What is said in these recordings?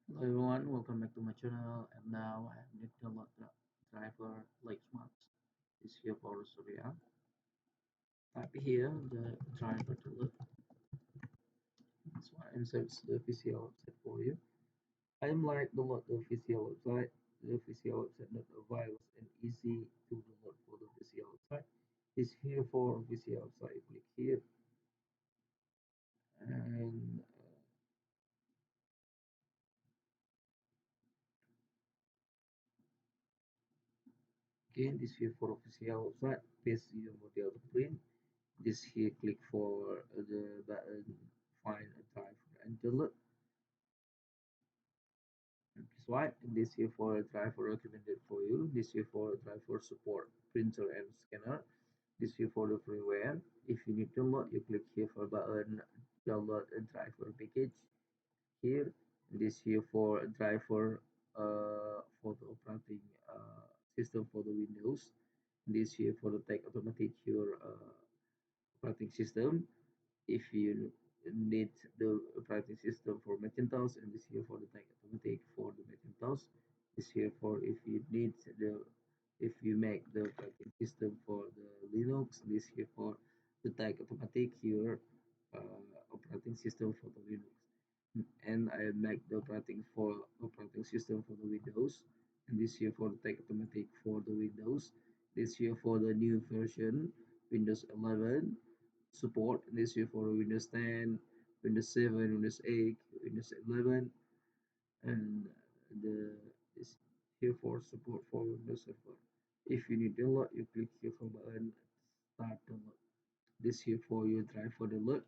Hello everyone, welcome back to my channel. And now I have need to load the driver Lexmark is here for Australia. Type here the driver to load. That's why I insert the official website for you. I am like to load the official website. The official website not a virus and easy to download for the official website. Is here for official website. You click here and again this here for official website. Paste your model to print. This here click for the button find a driver and download. Swipe this here for a driver recommended for you. This here for a driver support printer and scanner. This here for the freeware. If you need to download, you click here for button download a driver package here. This here for a driver for the operating system for the Windows. This here for the take automatic your operating system. If you need the operating system for Macintosh, and this here for the tag automatic for the Macintosh. This here for if you need the if you make the operating system for the Linux. This here for the tag automatic here operating system for the Linux. And I make the operating system for the Windows. And this here for the tag automatic for the Windows. This here for the new version Windows 11 support. This here for Windows 10, Windows 7, Windows 8, Windows 11, and the this here for support for Windows Server. If you need download, you click here for button start download. This here for your drive for download.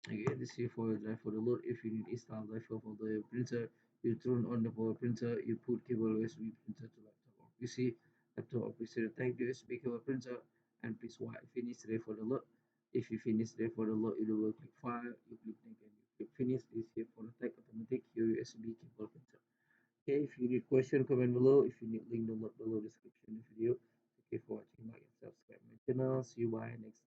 Again, this here for your drive for download. If you need install driver for the printer, you turn on the power printer. You put cable USB printer to laptop or PC. Laptop or PC tag USB cable printer and please Y. Finish ready for the load. If you finish ready for the load, you double click file, you click next and you click finish. This here for the tag automatic USB cable printer. Okay, if you need question, comment below. If you need link, download below description of the video. Thank you for watching, like and subscribe my channel. See you bye next